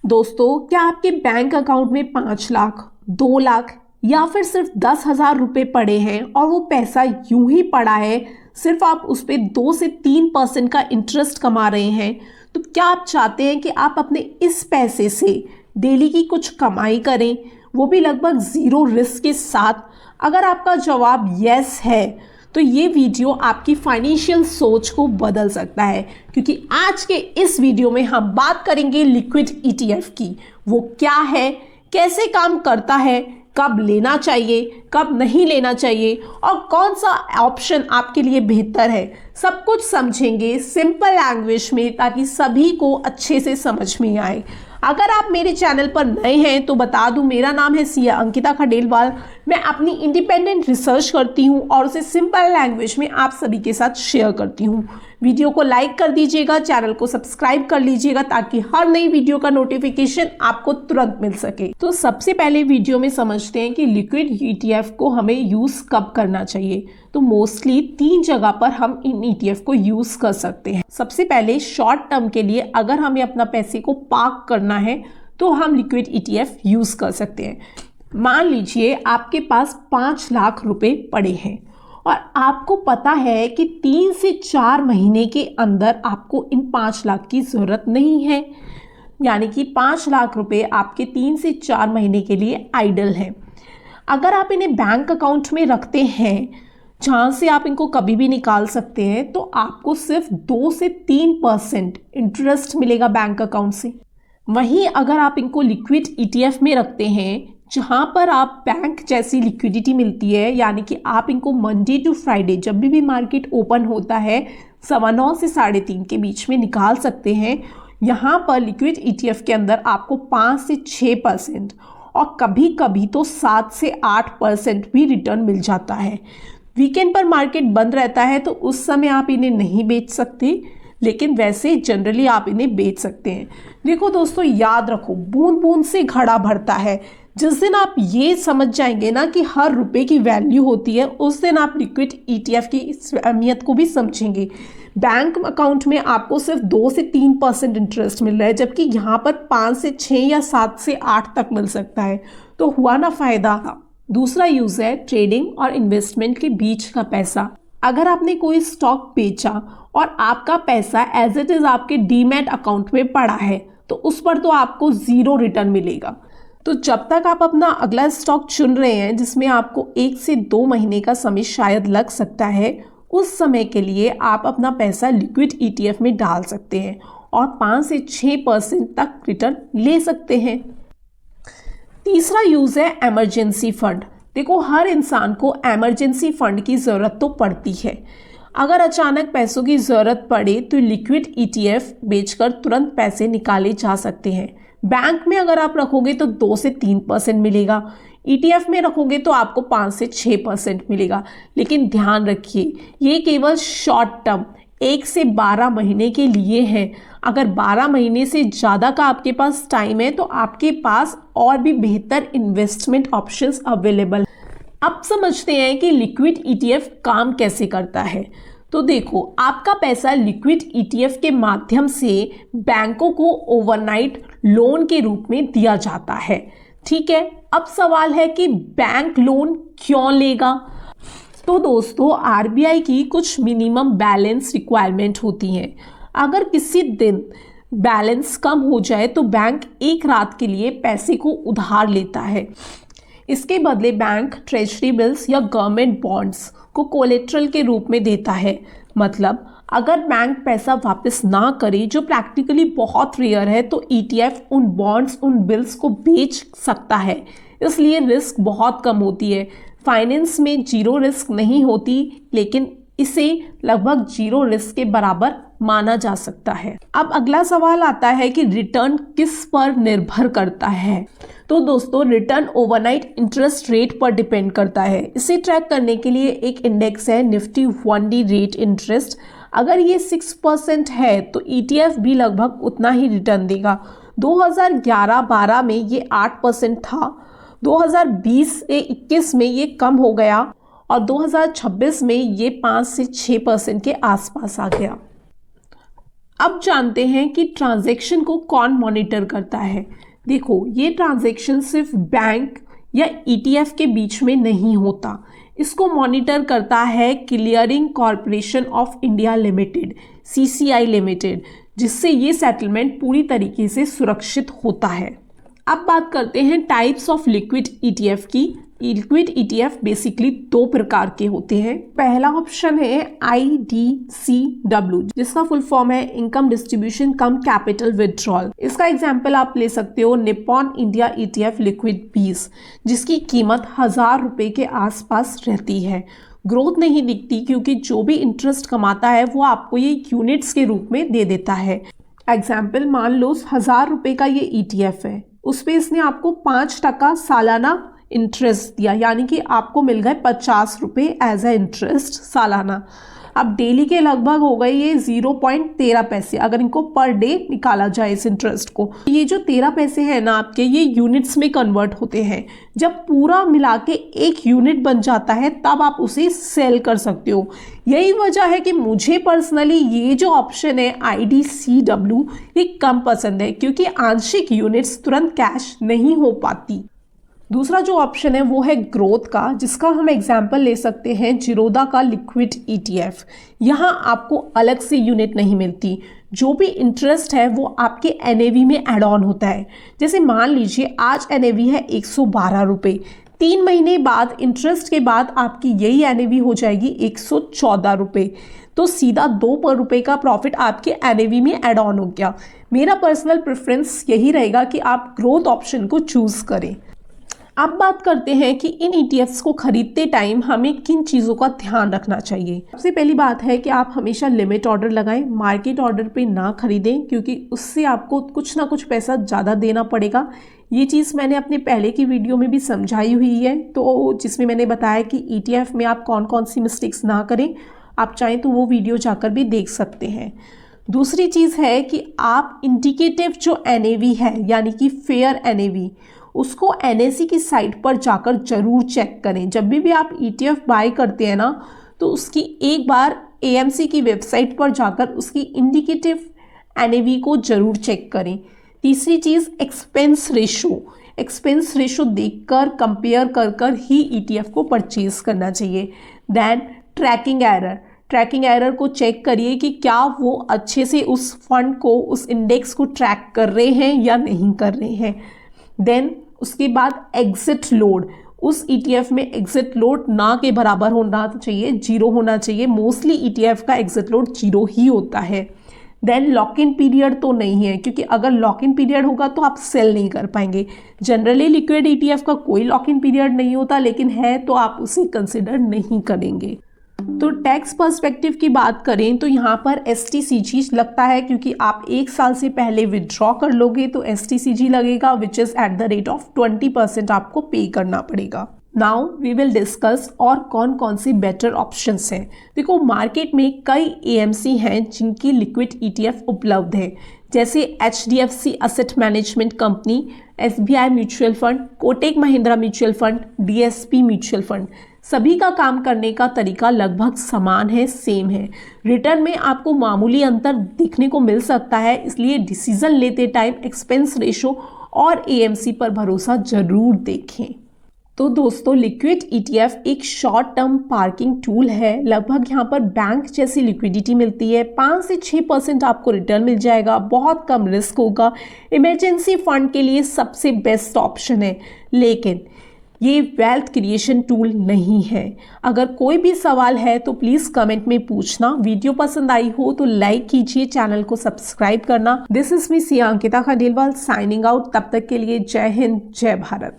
दोस्तों, क्या आपके बैंक अकाउंट में 5 लाख, 2 लाख या फिर सिर्फ 10,000 रुपये पड़े हैं और वो पैसा यूं ही पड़ा है, सिर्फ आप उस पर 2 से 3% का इंटरेस्ट कमा रहे हैं? तो क्या आप चाहते हैं कि आप अपने इस पैसे से डेली की कुछ कमाई करें, वो भी लगभग ज़ीरो रिस्क के साथ? अगर आपका जवाब यस है तो ये वीडियो आपकी फाइनेंशियल सोच को बदल सकता है, क्योंकि आज के इस वीडियो में हम बात करेंगे लिक्विड ईटीएफ की। वो क्या है, कैसे काम करता है, कब लेना चाहिए, कब नहीं लेना चाहिए और कौन सा ऑप्शन आपके लिए बेहतर है, सब कुछ समझेंगे सिंपल लैंग्वेज में, ताकि सभी को अच्छे से समझ में आए। अगर आप मेरे चैनल पर नए हैं तो बता दूं, मेरा नाम है सिया अंकिता खडेलवाल। मैं अपनी इंडिपेंडेंट रिसर्च करती हूं और उसे सिंपल लैंग्वेज में आप सभी के साथ शेयर करती हूं। वीडियो को लाइक कर दीजिएगा, चैनल को सब्सक्राइब कर लीजिएगा, ताकि हर नई वीडियो का नोटिफिकेशन आपको तुरंत मिल सके। तो सबसे पहले वीडियो में समझते हैं कि लिक्विड ईटीएफ को हमें यूज कब करना चाहिए। तो मोस्टली 3 जगह पर हम इन ईटीएफ को यूज कर सकते हैं। सबसे पहले शॉर्ट टर्म के लिए अगर हमें अपना पैसे को पार्क करना है तो हम लिक्विड ईटीएफ यूज कर सकते हैं। मान लीजिए आपके पास 5 लाख रुपए पड़े हैं और आपको पता है कि 3 से 4 महीने के अंदर आपको इन 5 लाख की ज़रूरत नहीं है, यानी कि 5 लाख रुपए आपके 3 से 4 महीने के लिए आइडल हैं। अगर आप इन्हें बैंक अकाउंट में रखते हैं जहाँ से आप इनको कभी भी निकाल सकते हैं, तो आपको सिर्फ 2 से 3% इंटरेस्ट मिलेगा बैंक अकाउंट से। वहीं अगर आप इनको लिक्विड ईटीएफ में रखते हैं जहाँ पर आप बैंक जैसी लिक्विडिटी मिलती है, यानी कि आप इनको मंडे टू फ्राइडे जब भी मार्केट ओपन होता है 9:15 से 3:30 के बीच में निकाल सकते हैं। यहाँ पर लिक्विड ईटीएफ के अंदर आपको 5 से 6% और कभी कभी तो 7 से 8% भी रिटर्न मिल जाता है। वीकेंड पर मार्केट बंद रहता है तो उस समय आप इन्हें नहीं बेच सकते, लेकिन वैसे जनरली आप इन्हें बेच सकते हैं। देखो दोस्तों, याद रखो, बूंद बूंद से घड़ा भरता है। जिस दिन आप ये समझ जाएंगे ना कि हर रुपए की वैल्यू होती है, उस दिन आप लिक्विड ईटीएफ की इस अहमियत को भी समझेंगे। बैंक अकाउंट में आपको सिर्फ 2 से 3% इंटरेस्ट मिल रहा है, जबकि यहाँ पर 5 से 6 या 7 से 8 तक मिल सकता है। तो हुआ ना फायदा। दूसरा यूज है ट्रेडिंग और इन्वेस्टमेंट के बीच का पैसा। अगर आपने कोई स्टॉक बेचा और आपका पैसा एज इट इज आपके डीमैट अकाउंट में पड़ा है, तो उस पर तो आपको ज़ीरो रिटर्न मिलेगा। तो जब तक आप अपना अगला स्टॉक चुन रहे हैं जिसमें आपको 1 से 2 महीने का समय शायद लग सकता है, उस समय के लिए आप अपना पैसा लिक्विड ईटीएफ में डाल सकते हैं और 5 से 6% तक रिटर्न ले सकते हैं। तीसरा यूज है इमरजेंसी फंड। देखो, हर इंसान को इमरजेंसी फंड की ज़रूरत तो पड़ती है। अगर अचानक पैसों की ज़रूरत पड़े तो लिक्विड ईटीएफ बेचकर तुरंत पैसे निकाले जा सकते हैं। बैंक में अगर आप रखोगे तो 2 से 3% मिलेगा, ईटीएफ में रखोगे तो आपको 5 से 6% मिलेगा। लेकिन ध्यान रखिए, ये केवल शॉर्ट टर्म 1 से 12 महीने के लिए है। अगर 12 महीने से ज़्यादा का आपके पास टाइम है तो आपके पास और भी बेहतर इन्वेस्टमेंट ऑप्शंस अवेलेबल। अब समझते हैं कि लिक्विड ईटीएफ काम कैसे करता है। तो देखो, आपका पैसा लिक्विड ईटीएफ के माध्यम से बैंकों को ओवरनाइट लोन के रूप में दिया जाता है। ठीक है, अब सवाल है कि बैंक लोन क्यों लेगा? तो दोस्तों, आरबीआई की कुछ मिनिमम बैलेंस रिक्वायरमेंट होती हैं। अगर किसी दिन बैलेंस कम हो जाए तो बैंक एक रात के लिए पैसे को उधार लेता है। इसके बदले बैंक ट्रेजरी बिल्स या गवर्नमेंट बॉन्ड्स को कोलेट्रल के रूप में देता है। मतलब अगर बैंक पैसा वापस ना करे, जो प्रैक्टिकली बहुत रेयर है, तो ईटीएफ उन बॉन्ड्स, उन बिल्स को बेच सकता है। इसलिए रिस्क बहुत कम होती है। फाइनेंस में जीरो रिस्क नहीं होती, लेकिन इसे लगभग जीरो रिस्क के बराबर माना जा सकता है। अब अगला सवाल आता है कि रिटर्न किस पर निर्भर करता है। तो दोस्तों, रिटर्न ओवरनाइट इंटरेस्ट रेट पर डिपेंड करता है। इसे ट्रैक करने के लिए एक इंडेक्स है, निफ्टी 1D रेट इंटरेस्ट। अगर ये 6% है तो ईटीएफ भी लगभग उतना ही रिटर्न देगा। 2011-12 में ये 8% था, 2020 से 21 में ये कम हो गया और 2026 में ये 5 से 6% के आसपास आ गया। अब जानते हैं कि ट्रांजैक्शन को कौन मॉनिटर करता है। देखो, ये ट्रांजैक्शन सिर्फ बैंक या ETF के बीच में नहीं होता, इसको मॉनिटर करता है clearing corporation of India limited, CCI limited, जिससे ये सेटलमेंट पूरी तरीके से सुरक्षित होता है। अब बात करते हैं टाइप्स ऑफ लिक्विड ETF की। लिक्विड ETF बेसिकली 2 प्रकार के होते हैं। पहला ऑप्शन है IDCW, जिसका फुल फॉर्म है इनकम डिस्ट्रीब्यूशन कम कैपिटल विड्रॉल। इसका एग्जांपल आप ले सकते हो निप्पॉन इंडिया ETF लिक्विड 20, जिसकी कीमत 1000 रुपए के आसपास रहती है। ग्रोथ नहीं दिखती क्योंकि जो भी इंटरेस्ट कमाता है वो आपको ये यूनिट्स के रूप में दे देता है। एग्जाम्पल, मान लो 1000 रुपए का ये ETF है, उस पर इसने आपको 5% सालाना इंटरेस्ट दिया, यानी कि आपको मिल गए 50 रुपये एज ए इंटरेस्ट सालाना। अब डेली के लगभग हो गए ये 0.13 पैसे, अगर इनको पर डे निकाला जाए इस इंटरेस्ट को। ये जो 13 पैसे हैं ना आपके, ये यूनिट्स में कन्वर्ट होते हैं। जब पूरा मिला के 1 यूनिट बन जाता है तब आप उसे सेल कर सकते हो। यही वजह है कि मुझे पर्सनली ये जो ऑप्शन है IDCW ये कम पसंद है, क्योंकि आंशिक यूनिट्स तुरंत कैश नहीं हो पाती। दूसरा जो ऑप्शन है वो है ग्रोथ का, जिसका हम एग्जाम्पल ले सकते हैं जिरोदा का लिक्विड ETF। यहाँ आपको अलग से यूनिट नहीं मिलती, जो भी इंटरेस्ट है वो आपके NAV में एड ऑन होता है। जैसे मान लीजिए आज NAV है 112 रुपये, 3 महीने बाद इंटरेस्ट के बाद आपकी यही NAV हो जाएगी 114 रुपये, तो सीधा 2 रुपये का प्रॉफिट आपके NAV में एड ऑन हो गया। मेरा पर्सनल प्रेफरेंस यही रहेगा कि आप ग्रोथ ऑप्शन को चूज़ करें। अब बात करते हैं कि इन ETFs को खरीदते टाइम हमें किन चीज़ों का ध्यान रखना चाहिए। सबसे पहली बात है कि आप हमेशा लिमिट ऑर्डर लगाएं, मार्केट ऑर्डर पे ना खरीदें, क्योंकि उससे आपको कुछ ना कुछ पैसा ज़्यादा देना पड़ेगा। ये चीज़ मैंने अपने पहले की वीडियो में भी समझाई हुई है, तो जिसमें मैंने बताया कि ETF में आप कौन कौन सी मिस्टेक्स ना करें। आप चाहें तो वो वीडियो जाकर भी देख सकते हैं। दूसरी चीज़ है कि आप इंडिकेटिव जो NAV है, यानी कि फेयर NAV, उसको NSE की साइट पर जाकर जरूर चेक करें। जब भी आप ETF बाय करते हैं ना, तो उसकी एक बार AMC की वेबसाइट पर जाकर उसकी इंडिकेटिव NAV को जरूर चेक करें। तीसरी चीज़ एक्सपेंस रेशो देखकर कंपेयर कर ही ETF को परचेज करना चाहिए। देन ट्रैकिंग एरर को चेक करिए कि क्या वो अच्छे से उस फंड को, उस इंडेक्स को ट्रैक कर रहे हैं या नहीं कर रहे हैं। देन उसके बाद एग्जिट लोड, उस ETF में एग्जिट लोड ना के बराबर होना चाहिए, 0 होना चाहिए। मोस्टली ETF का एग्जिट लोड 0 ही होता है। देन लॉक इन पीरियड तो नहीं है, क्योंकि अगर लॉक इन पीरियड होगा तो आप सेल नहीं कर पाएंगे। जनरली लिक्विड ETF का कोई लॉक इन पीरियड नहीं होता, लेकिन है तो आप उसे कंसिडर नहीं करेंगे। तो टैक्स पर्सपेक्टिव की बात करें तो यहाँ पर STCG लगता है, क्योंकि आप 1 साल से पहले विड्रॉ कर लोगे तो STCG लगेगा, which is at the rate of 20% आपको पे करना पड़ेगा। नाउ वी विल डिस्कस और कौन कौन से बेटर ऑप्शंस हैं। देखो, मार्केट में कई AMC हैं जिनकी लिक्विड ETF उपलब्ध है, जैसे HDFC asset management company, SBI mutual fund, Kotak Mahindra mutual fund, DSP mutual fund. सभी का काम करने का तरीका लगभग समान है, सेम है। रिटर्न में आपको मामूली अंतर देखने को मिल सकता है, इसलिए डिसीजन लेते टाइम एक्सपेंस रेशो और AMC पर भरोसा जरूर देखें। तो दोस्तों, लिक्विड ETF एक शॉर्ट टर्म पार्किंग टूल है। लगभग यहाँ पर बैंक जैसी लिक्विडिटी मिलती है, 5 से 6% आपको रिटर्न मिल जाएगा, बहुत कम रिस्क होगा। इमरजेंसी फंड के लिए सबसे बेस्ट ऑप्शन है, लेकिन ये वेल्थ क्रिएशन टूल नहीं है। अगर कोई भी सवाल है तो प्लीज़ कमेंट में पूछना। वीडियो पसंद आई हो तो लाइक कीजिए, चैनल को सब्सक्राइब करना। This is me Siya Ankita Khandelwal signing out. तब तक के लिए जय हिंद, जय भारत।